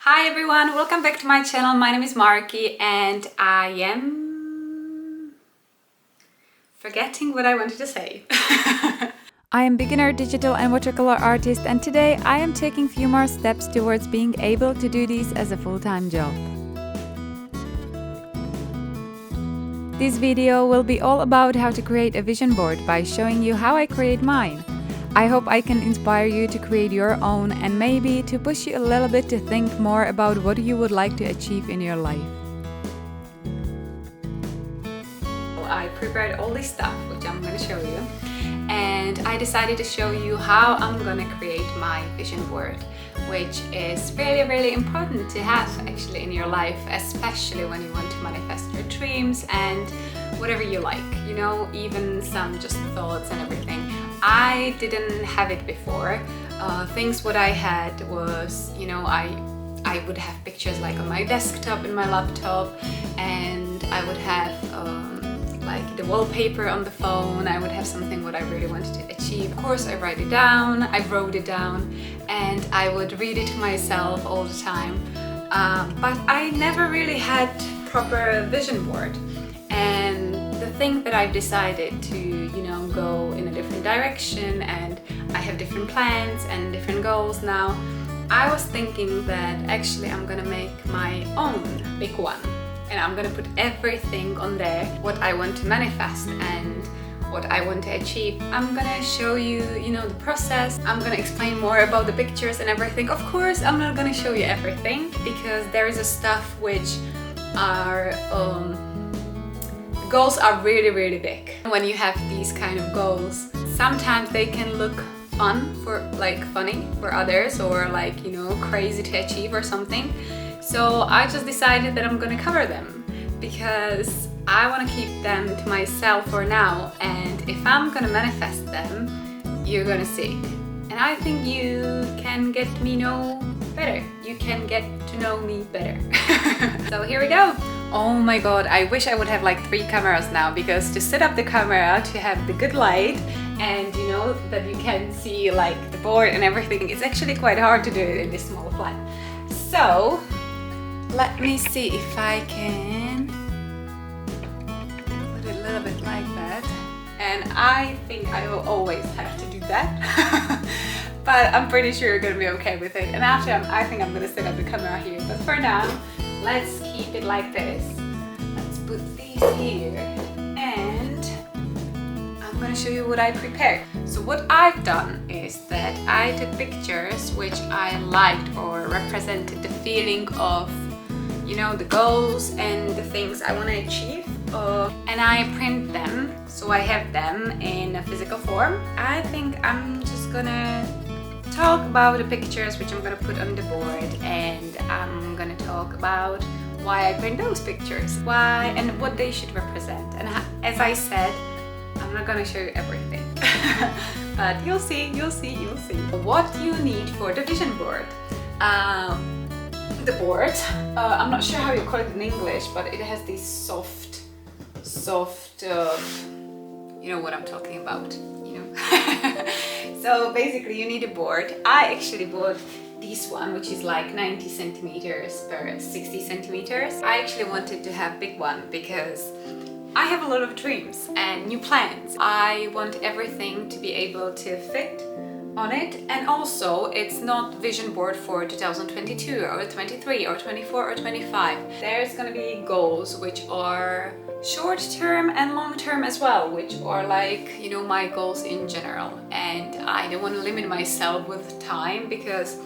Hi everyone, welcome back to my channel. My name is Marky and I am forgetting what I wanted to say. I am beginner digital and watercolor artist, and today I am taking few more steps towards being able to do this as a full-time job. This video will be all about how to create a vision board by showing you how I create mine. I hope I can inspire you to create your own and maybe to push you a little bit to think more about what you would like to achieve in your life. I prepared all this stuff, which I'm going to show you, and I decided to show you how I'm going to create my vision board, which is really important to have actually in your life, especially when you want to manifest your dreams and whatever you like, you know, even some just thoughts and everything. I didn't have it before. Things what I had was, you know, I would have pictures like on my desktop in my laptop, and I would have like the wallpaper on the phone. I would have something what I really wanted to achieve. Of course, I wrote it down, and I would read it to myself all the time. But I never really had proper vision board. And the thing that I've decided to, you know, go in a different direction, and I have different plans and different goals now. I was thinking that actually I'm gonna make my own big one, and I'm gonna put everything on there what I want to manifest and what I want to achieve. I'm gonna show you, you know, the process. I'm gonna explain more about the pictures and everything. Of course, I'm not gonna show you everything because there is a stuff which are goals are really big. When you have these kind of goals, sometimes they can look funny for others, or like, you know, crazy to achieve or something. So I just decided that I'm gonna cover them because I want to keep them to myself for now, and if I'm gonna manifest them, you're gonna see. And I think you can get me know better. You can get to know me better. So here we go. Oh my god, I wish I would have like 3 cameras now, because to set up the camera, to have the good light, and you know that you can see like the board and everything, it's actually quite hard to do it in this small flat. So let me see if I can put it a little bit like that. And I think I will always have to do that. But I'm pretty sure you're gonna be okay with it. And after, I think I'm gonna set up the camera here. But for now, let's keep it like this. Let's put these here. And I'm gonna show you what I prepared. So what I've done is that I took pictures which I liked or represented the feeling of, you know, the goals and the things I want to achieve. And I print them, so I have them in a physical form. I think I'm just gonna talk about the pictures which I'm gonna put on the board, and I'm gonna talk about why I print those pictures, why and what they should represent. And as I said, I'm not gonna show you everything, but you'll see. What you need for the vision board. The board, I'm not sure how you call it in English, but it has these soft, you know what I'm talking about, you know. So basically you need a board. I actually bought this one, which is like 90 centimeters per 60 centimeters. I actually wanted to have a big one because I have a lot of dreams and new plans. I want everything to be able to fit on it, and also it's not vision board for 2022 or 23 or 24 or 25. There's gonna be goals which are short term and long term as well, which are like, you know, my goals in general. And I don't want to limit myself with time, because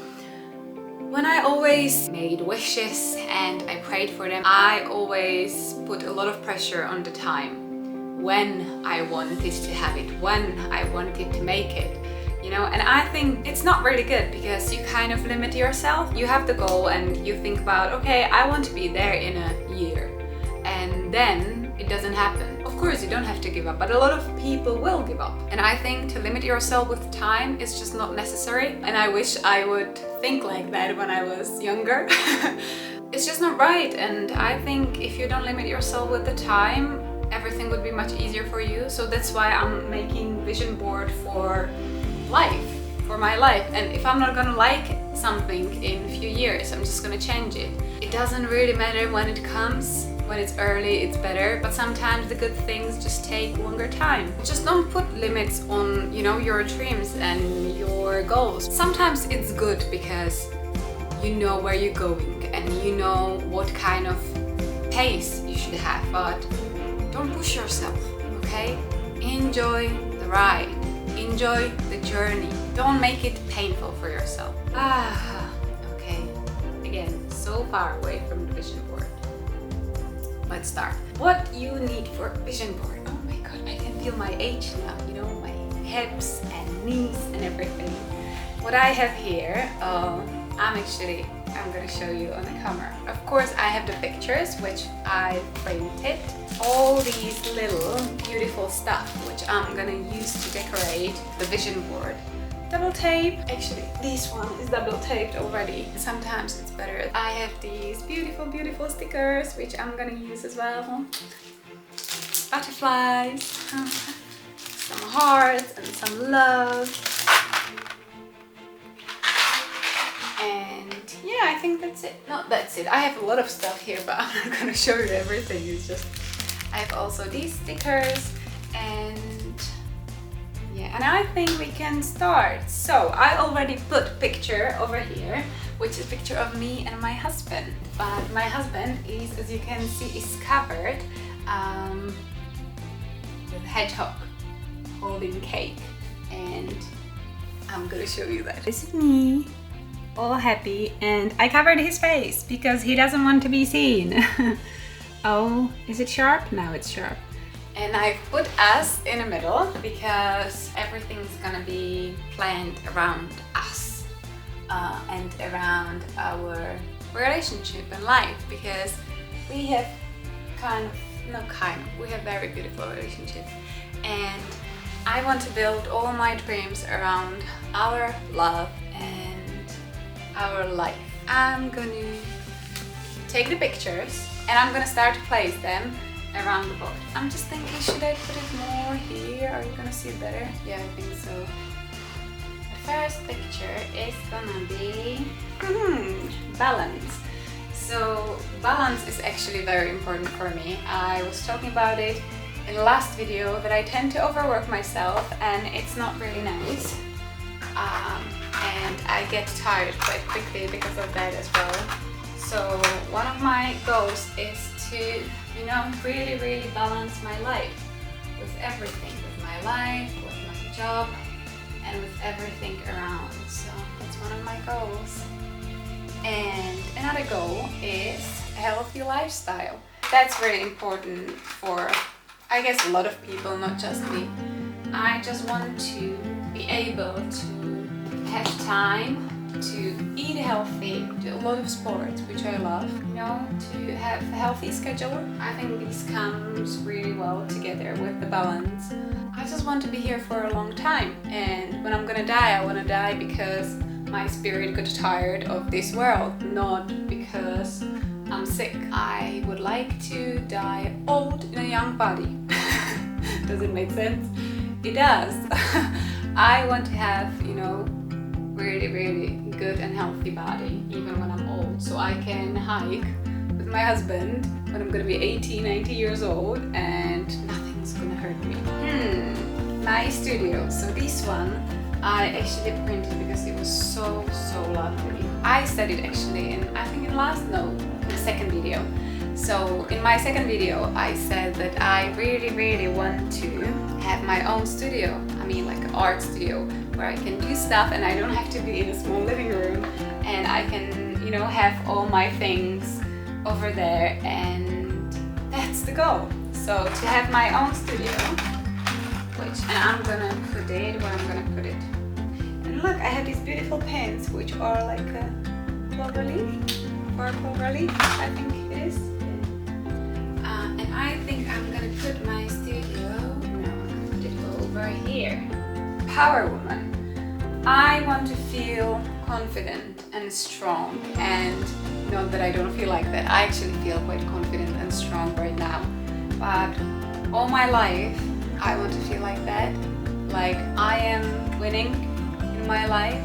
when I always made wishes and I prayed for them, I always put a lot of pressure on the time when I wanted to have it, when I wanted to make it. You know, and I think it's not really good because you kind of limit yourself. You have the goal and you think about, okay, I want to be there in a year, and then it doesn't happen. Of course, you don't have to give up, but a lot of people will give up. And I think to limit yourself with time is just not necessary. And I wish I would think like that when I was younger. It's just not right. And I think if you don't limit yourself with the time, everything would be much easier for you. So that's why I'm making vision board for life, for my life. And if I'm not gonna like something in a few years. I'm just gonna change it. It doesn't really matter when it comes. When it's early, it's better, but sometimes the good things just take longer time. Just don't put limits on, you know, your dreams and your goals. Sometimes it's good because you know where you're going and you know what kind of pace you should have, but don't push yourself, okay? Enjoy the ride, enjoy the journey. Don't make it painful for yourself. Okay. Again, so far away from the vision board. Let's start. What you need for a vision board. Oh my god, I can feel my age now, you know, my hips and knees and everything. What I have here, I'm gonna show you on the camera. Of course, I have the pictures, which I printed. All these little beautiful stuff, which I'm gonna use to decorate the vision board. Double tape. Actually, this one is double taped already. Sometimes it's better. I have these beautiful, beautiful stickers, which I'm gonna use as well. Butterflies, some hearts and some love. And yeah, I think that's it. No, that's it. I have a lot of stuff here, but I'm not gonna show you everything. It's just, I have also these stickers and yeah, and I think we can start. So I already put a picture over here, which is a picture of me and my husband. But my husband is, as you can see, is covered with a hedgehog holding cake, and I'm gonna show you that. This is me, all happy, and I covered his face because he doesn't want to be seen. Oh, is it sharp? Now it's sharp. And I put us in the middle because everything's gonna be planned around us and around our relationship and life, because we have we have very beautiful relationship, and I want to build all my dreams around our love and our life. I'm gonna take the pictures and I'm gonna start to place them around the board. I'm just thinking, should I put it more here? Are you gonna see it better? Yeah, I think so. The first picture is gonna be balance. So balance is actually very important for me. I was talking about it in the last video that I tend to overwork myself and it's not really nice. And I get tired quite quickly because of that as well. So one of my goals is to, you know, really, really balance my life with everything, with my life, with my job, and with everything around. So that's one of my goals. And another goal is a healthy lifestyle. That's really important for, I guess, a lot of people, not just me. I just want to be able to have time to eat healthy, do a lot of sports, which I love, you know, to have a healthy schedule. I think this comes really well together with the balance. I just want to be here for a long time, and when I'm gonna die, I want to die because my spirit got tired of this world, not because I'm sick. I would like to die old in a young body. Does it make sense? It does. I want to have, you know, really, really good and healthy body even when I'm old, so I can hike with my husband when I'm gonna be 80, 90 years old and nothing's gonna hurt me. My studio. So this one I actually printed because it was so lovely. I said it actually in, I think in the second video. So in my second video I said that I really, really want to have my own studio. I mean, like an art studio where I can do stuff and I don't have to be in a small living room, and I can, you know, have all my things over there, and that's the goal. So to have my own studio, and I'm gonna put it where I'm gonna put it. And look, I have these beautiful pins which are like a clover leaf or a clover leaf, I think it is. And I think I'm gonna put my studio, no, I'm gonna put it over here. Power woman. I want to feel confident and strong, and not that I don't feel like that. I actually feel quite confident and strong right now, but all my life I want to feel like that, like I am winning in my life,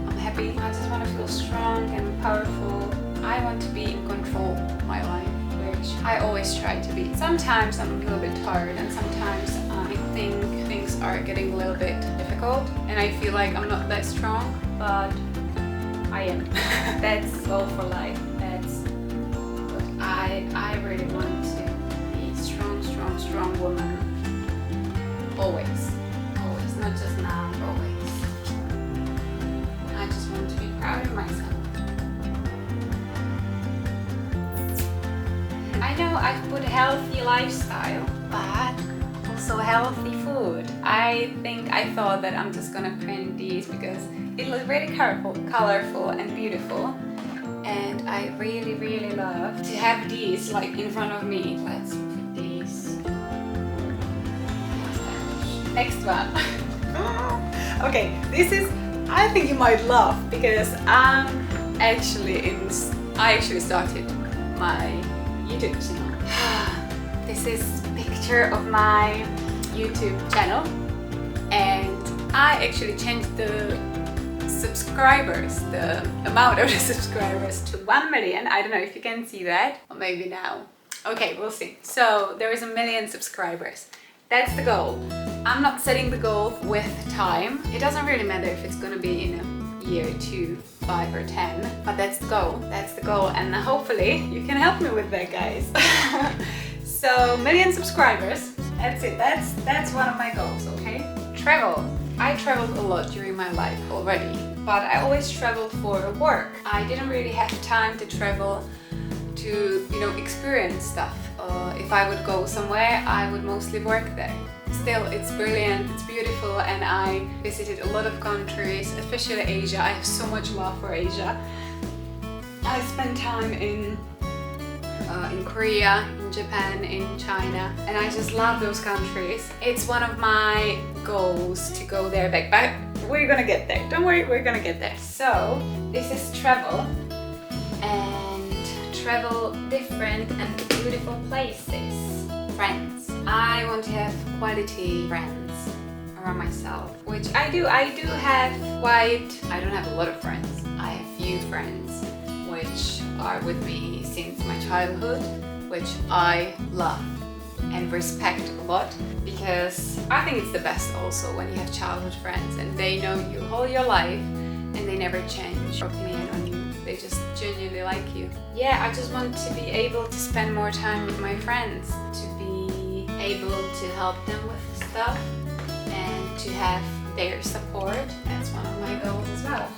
I'm happy. I just want to feel strong and powerful. I want to be in control of my life, which I always try to be. Sometimes I'm a little bit tired, and sometimes I think things are getting a little bit difficult and I feel like I'm not that strong, but I am. That's goal for life. That's what I really want to be. Strong woman. Always. Always. Not just now, always. I just want to be proud of myself. I know I've put healthy lifestyle, but also healthy food. I thought that I'm just gonna print these because it looks really colorful and beautiful. And I really love to have these like in front of me. Let's put these. Next one. Okay, this is, I think you might laugh because I actually started my YouTube channel. This is a picture of my YouTube channel, and I actually changed the subscribers, the amount of the subscribers to 1 million. I don't know if you can see that, or maybe now. Okay, we'll see. So there is 1 million subscribers. That's the goal. I'm not setting the goal with time. It doesn't really matter if it's gonna be in a year, 2, 5 or 10, but that's the goal. That's the goal, and hopefully you can help me with that, guys. So 1 million subscribers. That's it. That's one of my goals. Okay. Travel. I traveled a lot during my life already, but I always traveled for work. I didn't really have time to travel to, experience stuff. If I would go somewhere, I would mostly work there. Still, it's brilliant, it's beautiful, and I visited a lot of countries, especially Asia. I have so much love for Asia. I spent time in Korea, in Japan, in China, and I just love those countries. It's one of my goals to go there back, but we're gonna get there. Don't worry, we're gonna get there. So this is travel, and travel different and beautiful places. Friends. I want to have quality friends around myself, which I do. I don't have a lot of friends. I have few friends which are with me since my childhood, which I love and respect a lot, because I think it's the best also when you have childhood friends and they know you all your life and they never change opinion on you. They just genuinely like you. Yeah, I just want to be able to spend more time with my friends, to be able to help them with stuff and to have their support. That's one of my goals as well.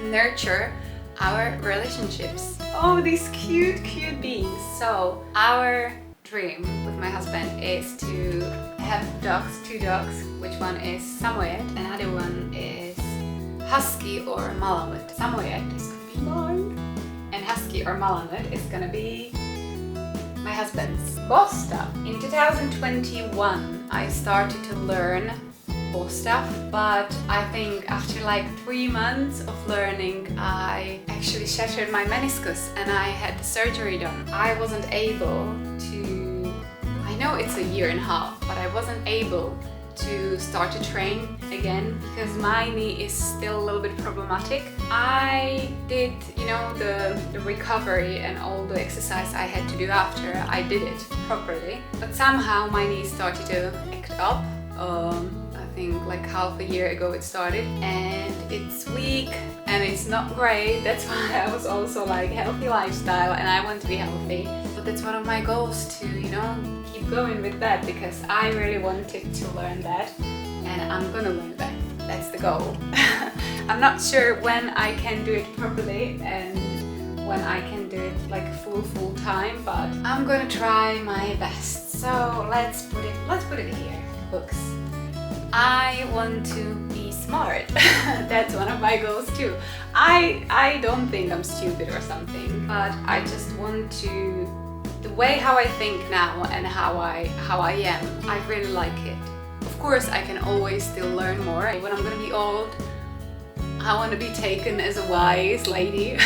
Nurture our relationships. Oh, these cute beings. So our dream with my husband is to have dogs, 2 dogs, which one is Samoyed, another one is Husky or Malamute. Samoyed is gonna be mine, and Husky or Malamute is gonna be my husband's. Boss stuff. In 2021, I started to learn boss stuff, but I think after like 3 months of learning, I actually shattered my meniscus and I had the surgery done. I wasn't able to, I know it's a year and a half, but I wasn't able to start to train again because my knee is still a little bit problematic. I did, the recovery and all the exercise I had to do after, I did it properly, but somehow my knee started to act up. I think like half a year ago it started, and it's weak and it's not great. That's why I was also like healthy lifestyle, and I want to be healthy. But that's one of my goals to, keep going with that, because I really wanted to learn that, and I'm gonna learn that. That's the goal. I'm not sure when I can do it properly and when I can do it like full time, but I'm gonna try my best. So let's put it here. Books. I want to be smart. That's one of my goals too. I don't think I'm stupid or something, but I just want to, the way how I think now and how I am, I really like it. Of course, I can always still learn more. When I'm gonna be old, I want to be taken as a wise lady,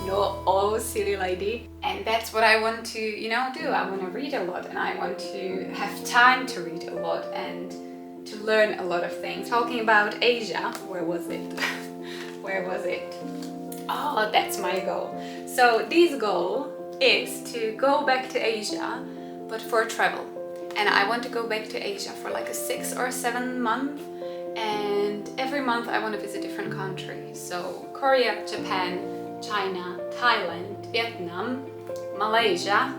not all silly lady. And that's what I want to, do. I want to read a lot, and I want to have time to read a lot and to learn a lot of things. Talking about Asia, where was it? Where was it? Oh, that's my goal. So this goal is to go back to Asia, but for travel. And I want to go back to Asia for like a 6 or 7 month. And every month I want to visit different countries. So Korea, Japan, China, Thailand, Vietnam, Malaysia,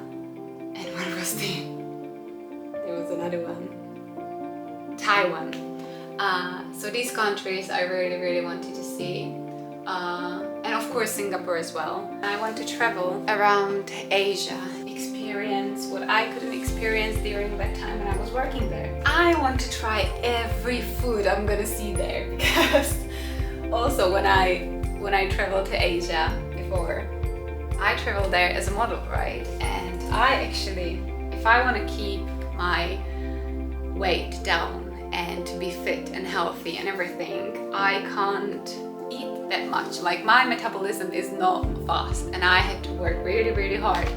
and what was there was another one. Taiwan. So these countries I really wanted to see. And of course Singapore as well. I want to travel around Asia, experience what I couldn't experience during that time when I was working there. I want to try every food I'm gonna see there, because also when I traveled to Asia before, I traveled there as a model, right? And I actually, if I want to keep my weight down and to be fit and healthy and everything, I can't eat that much. Like my metabolism is not fast, and I had to work really hard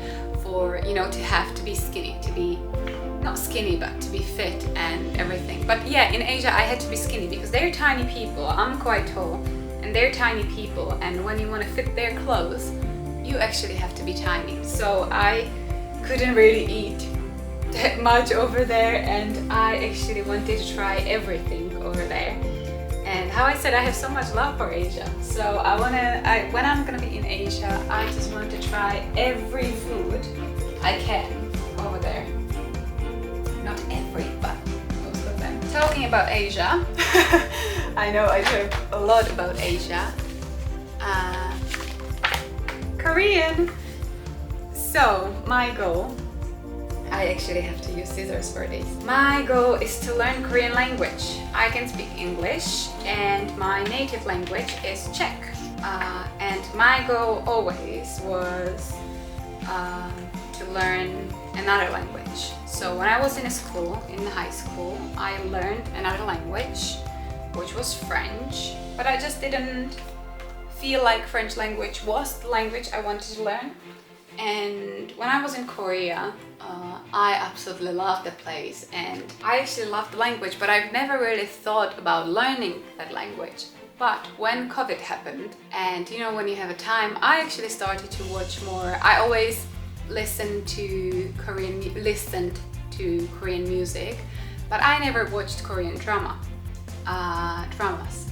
for, you know, to be skinny, to be not skinny but to be fit and everything. But yeah, in Asia I had to be skinny because they're tiny people. I'm quite tall and they're tiny people, and when you want to fit their clothes you actually have to be tiny. So I couldn't really eat that much over there, and I actually wanted to try everything over there. And how I said, I have so much love for Asia. So when I'm gonna be in Asia, I just want to try every food I can over there. Not every, but most of them. Talking about Asia, I know I talk a lot about Asia. Korean. So my goal, I actually have to use scissors for this. My goal is to learn Korean language. I can speak English and my native language is Czech. And my goal always was to learn another language. So when I was in school, in high school, I learned another language, which was French, but I just didn't feel like French language was the language I wanted to learn. And when I was in Korea, I absolutely loved the place, and I actually loved the language, but I've never really thought about learning that language. But when COVID happened, and you know, when you have a time, I actually started to watch more. I always listened to Korean music, but I never watched Korean dramas.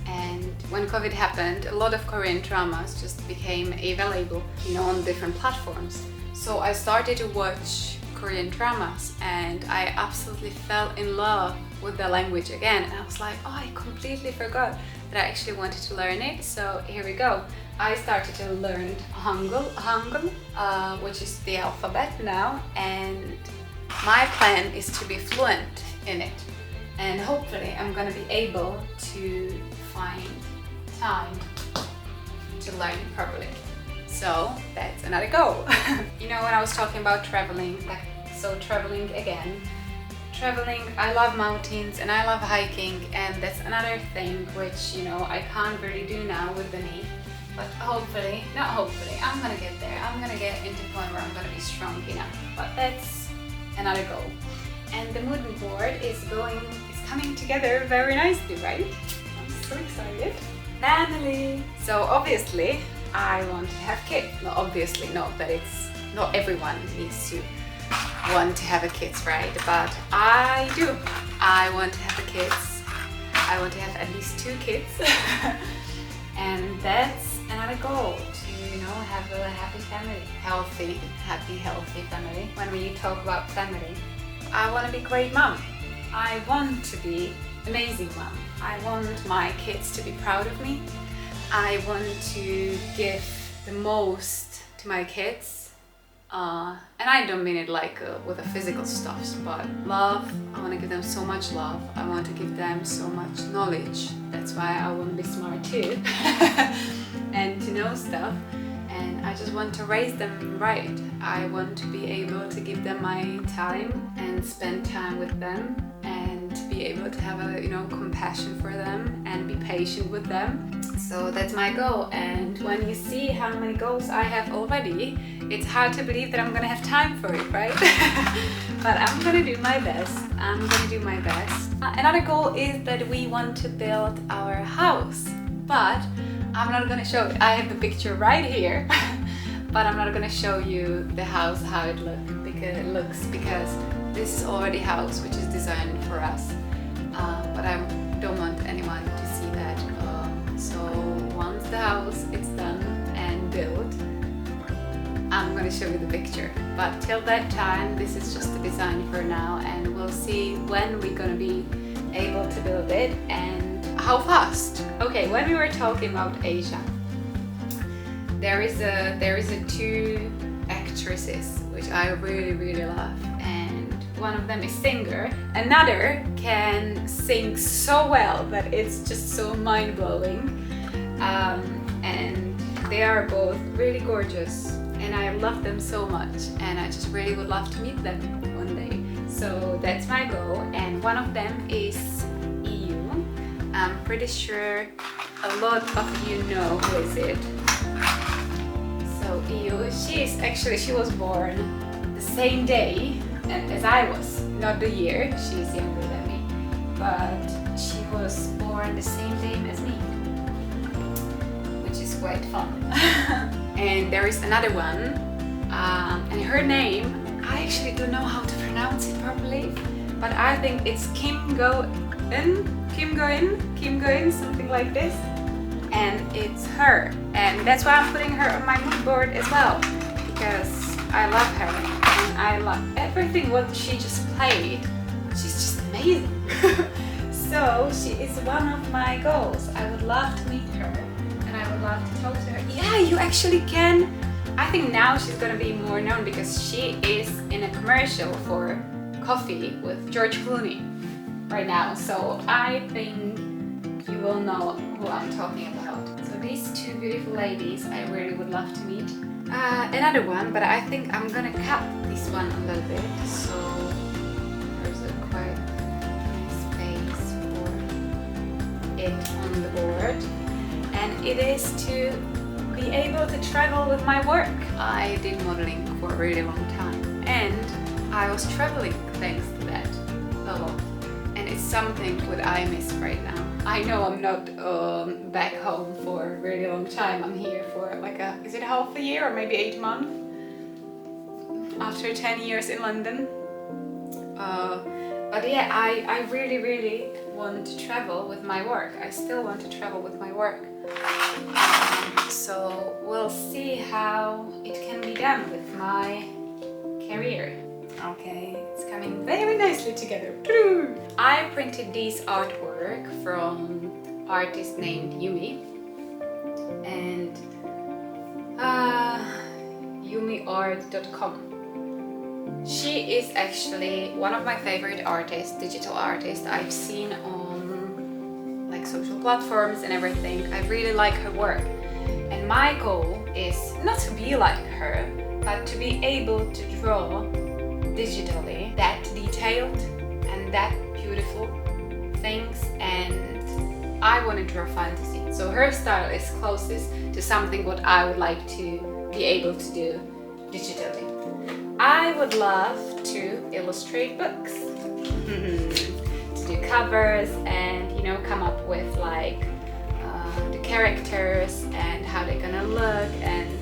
And when COVID happened, a lot of Korean dramas just became available, you know, on different platforms. So I started to watch Korean dramas, and I absolutely fell in love with the language again. And I was like, oh, I completely forgot that I actually wanted to learn it. So here we go. I started to learn Hangul, which is the alphabet now, and my plan is to be fluent in it. And hopefully I'm gonna be able to find time to learn it properly. So that's another goal. You know, when I was talking about traveling, traveling again. Traveling, I love mountains and I love hiking, and that's another thing which, you know, I can't really do now with the knee. But hopefully, I'm gonna get there. I'm gonna get into the point where I'm gonna be strong enough. But that's another goal. And the mood board is coming together very nicely, right? I'm so excited. Family. So obviously, I want to have kids. No, obviously not, but it's not everyone needs to want to have a kids, right? But I do. I want to have the kids. I want to have at least 2 kids. And that's another goal, to, you know, have a happy family. Healthy family. When we talk about family, I want to be a great mom. I want to be amazing mom. I want my kids to be proud of me. I want to give the most to my kids. And I don't mean it like with the physical stuff, but love. I want to give them so much love. I want to give them so much knowledge. That's why I want to be smart too. And to know stuff. And I just want to raise them right. I want to be able to give them my time and spend time with them, and to be able to have a, you know, compassion for them and be patient with them. So that's my goal. And when you see how many goals I have already, it's hard to believe that I'm gonna have time for it, right? But I'm gonna do my best. Another goal is that we want to build our house. But I'm not gonna show it. I have the picture right here, but I'm not gonna show you the house, how it looks, because this is already a house which is designed for us. But I don't want anyone to see that. So once the house is done and built, I'm gonna show you the picture. But till that time, this is just the design for now, and we'll see when we're gonna be able to build it and how fast. Okay, when we were talking about Asia, there is a two actresses which I really love, and one of them is singer, another can sing so well that it's just so mind-blowing, and they are both really gorgeous, and I love them so much, and I just really would love to meet them one day. So that's my goal, and one of them is EU. I'm pretty sure a lot of you know who is it. So EU, she was born the same day as I was, not the year, she's younger than me, but she was born the same day as me, which is quite fun. And there is another one, and her name, I actually don't know how to pronounce it properly, but I think it's Kim Go-eun, something like this. And it's her, and that's why I'm putting her on my mood board as well, because I love her and I love everything what she just played. She's just amazing. So she is one of my goals. I would love to meet her and I would love to talk to her. Yeah, you actually can. I think now she's gonna be more known because she is in a commercial for coffee with George Clooney right now. So I think you will know who I'm talking about. So these two beautiful ladies I really would love to meet. Another one, but I think I'm gonna cut this one a little bit, so there's a quite nice space for it on the board. And it is to be able to travel with my work. I did modeling for a really long time, and I was traveling thanks to that a lot. And it's something that I miss right now. I know I'm not back home for a really long time. I'm here for is it half a year or maybe 8 months? After 10 years in London. But yeah, I really want to travel with my work. I still want to travel with my work. So we'll see how it can be done with my career. Okay, it's coming very nicely together. I printed this artwork from artist named Yumi, and yumiart.com. She is actually one of my favorite artists, digital artists I've seen on social platforms and everything. I really like her work, and my goal is not to be like her, but to be able to draw digitally that detailed and that beautiful things, and I want to draw fantasy. So her style is closest to something what I would like to be able to do digitally. I would love to illustrate books, to do covers and come up with the characters and how they're gonna look, and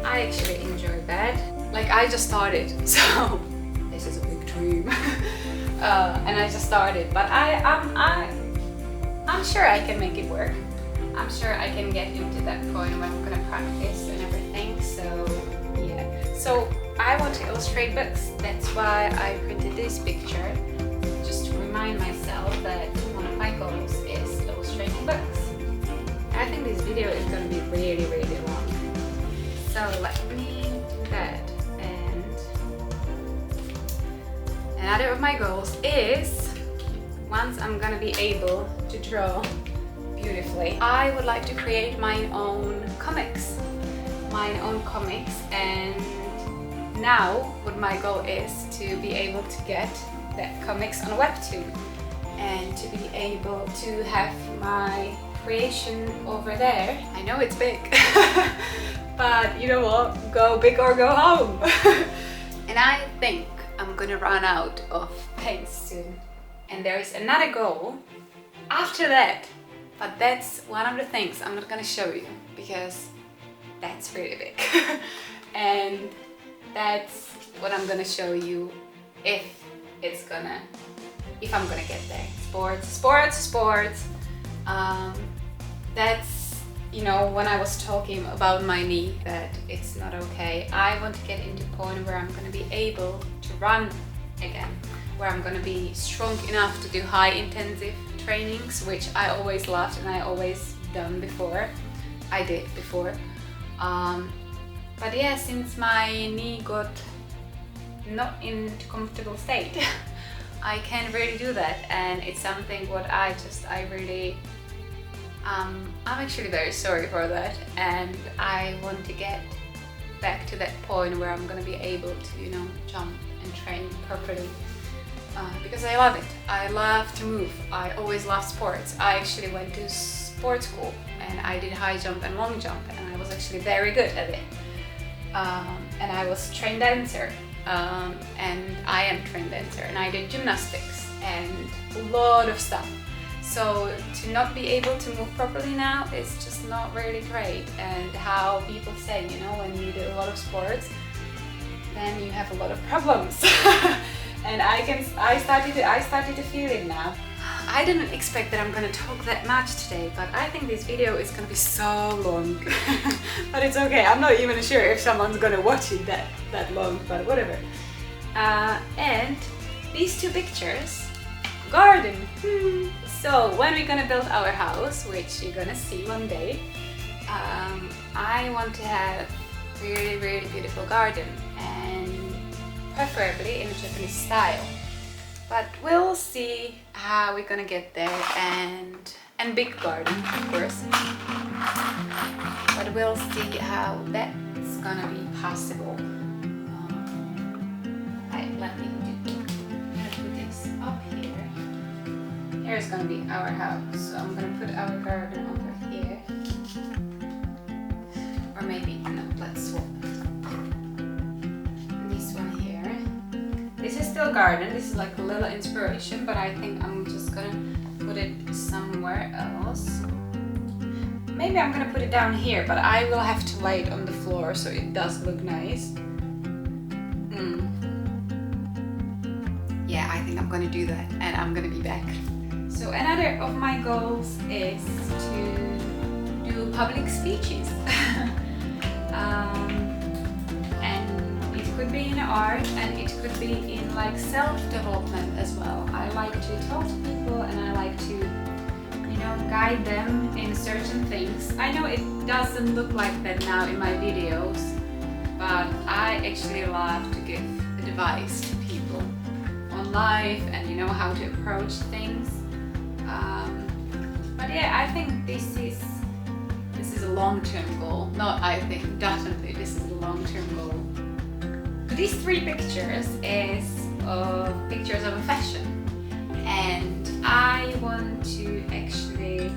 I actually enjoy that. I just started, so this is a big dream. And I just started, but I'm sure I can make it work. I'm sure I can get into that point where I'm gonna practice and everything. So yeah. So I want to illustrate books. That's why I printed this picture, just to remind myself that one of my goals is illustrating books. I think this video is gonna be really long. So let me do that. Another of my goals is, once I'm gonna be able to draw beautifully, I would like to create my own comics. And now what my goal is to be able to get that comics on Webtoon and to be able to have my creation over there. I know it's big, but you know what? Go big or go home. And I think I'm gonna run out of paints soon. And there is another goal after that, But that's one of the things I'm not gonna show you because that's really big. And that's what I'm gonna show you if I'm gonna get there. Sports. That's, you know, when I was talking about my knee, that it's not okay. I want to get into a point where I'm gonna be able to run again, where I'm gonna be strong enough to do high intensive trainings, which I always loved and I always done before. I did before. But yeah, since my knee got not into comfortable state, I can't really do that, and it's something what I'm actually very sorry for that, and I want to get back to that point where I'm gonna be able to, you know, jump and train properly. Because I love it. I love to move. I always loved sports. I actually went to sports school and I did high jump and long jump, and I was actually very good at it. And I was trained dancer, and I am trained dancer, and I did gymnastics and a lot of stuff. So to not be able to move properly now is just not really great. And how people say, you know, when you do a lot of sports, then you have a lot of problems. And I started to feel it now. I didn't expect that I'm gonna talk that much today, but I think this video is gonna be so long. But it's okay, I'm not even sure if someone's gonna watch it that long, but whatever. And these two pictures, garden. So when we're gonna build our house, which you're gonna see one day, I want to have really, really beautiful garden, and preferably in a Japanese style. But we'll see how we're gonna get there, and big garden, of course. But we'll see how that's gonna be possible. Let me put this up here. Here's gonna be our house, so I'm gonna put our garden over here. Or maybe, no, let's swap. This one here. This is still garden, this is like a little inspiration, but I think I'm just gonna put it somewhere else. Maybe I'm gonna put it down here, but I will have to lay it on the floor so it does look nice. Yeah, I think I'm gonna do that, and I'm gonna be back. So another of my goals is to do public speeches. And it could be in art, and it could be in like self-development as well. I like to talk to people, and I like to, you know, guide them in certain things. I know it doesn't look like that now in my videos, but I actually love to give advice to people on life and, you know, how to approach things. But yeah, I think this is a long-term goal. Not I think, definitely this is a long-term goal. These three pictures is pictures of a fashion, and I want to actually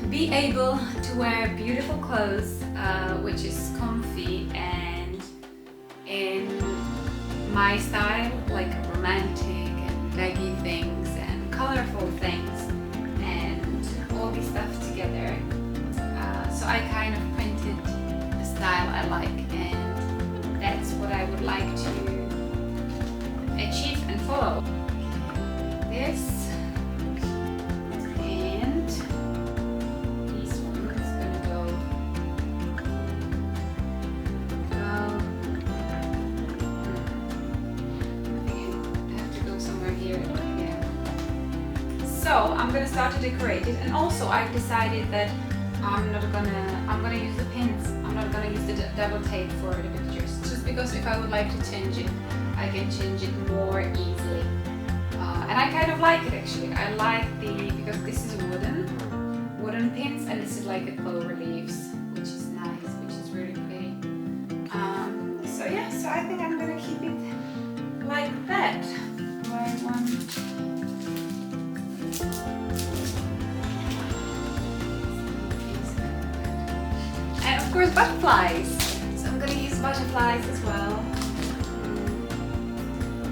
be able to wear beautiful clothes, which is comfy and in my style, like romantic and baggy things and colorful things and all this stuff together. So I kind of printed the style I like, and that's what I would like to achieve and follow. This and this one is gonna go. I have to go somewhere here. So I'm gonna start to decorate it, and also I've decided that I'm gonna use the pins. I'm not gonna use the double tape for the pictures, just because if I would like to change it, I can change it more easily. And I kind of like it actually. I like because this is wooden pins, and this is like a clover leaves, which is nice, which is really pretty. So yeah, so I think I'm gonna keep it like that. And of course butterflies. So I'm gonna use butterflies as well.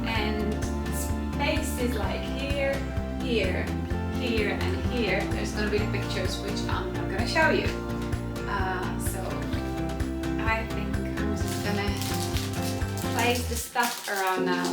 And space is like here, here, here, and here there's gonna be the pictures which I'm not gonna show you. So I think I'm just gonna place the stuff around now.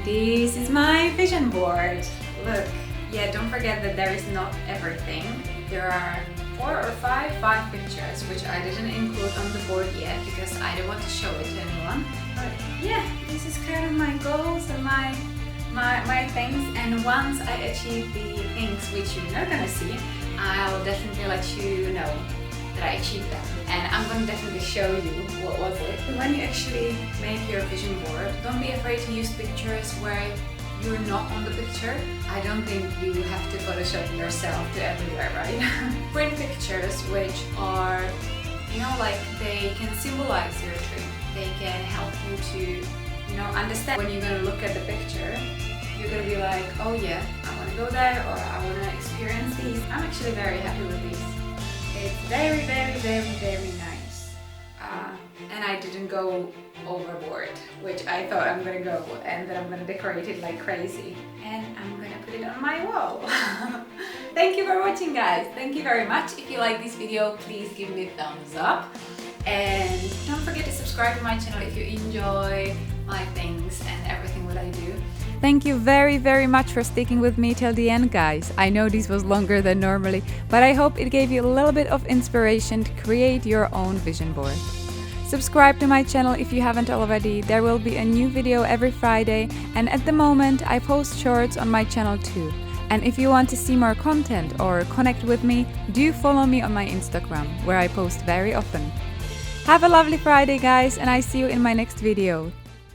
This is my vision board. Look, yeah, don't forget that there is not everything. There are 4 or 5 pictures which I didn't include on the board yet because I don't want to show it to anyone. But yeah, this is kind of my goals and my things, and once I achieve the things which you're not gonna see, I'll definitely let you know that I achieved them, and I'm gonna definitely show you what was it. When you actually make your vision board, don't be afraid to use pictures where you're not on the picture. I don't think you have to Photoshop yourself to everywhere, right? Print pictures which are, you know, like they can symbolize your trip. They can help you to, you know, understand. When you're gonna look at the picture, you're gonna be like, oh yeah, I wanna go there, or I wanna experience these. I'm actually very happy with these. It's very, very, very, very nice. And I didn't go overboard, which I thought I'm gonna go, and then I'm gonna decorate it like crazy. And I'm gonna put it on my wall. Thank you for watching, guys. Thank you very much. If you like this video, please give me a thumbs up. And don't forget to subscribe to my channel if you enjoy my things and everything what I do. Thank you very much for sticking with me till the end, guys. I know this was longer than normally, but I hope it gave you a little bit of inspiration to create your own vision board. Subscribe to my channel if you haven't already. There will be a new video every Friday, and at the moment I post shorts on my channel too. And if you want to see more content or connect with me, do follow me on my Instagram, where I post very often. Have a lovely Friday, guys, and I see you in my next video.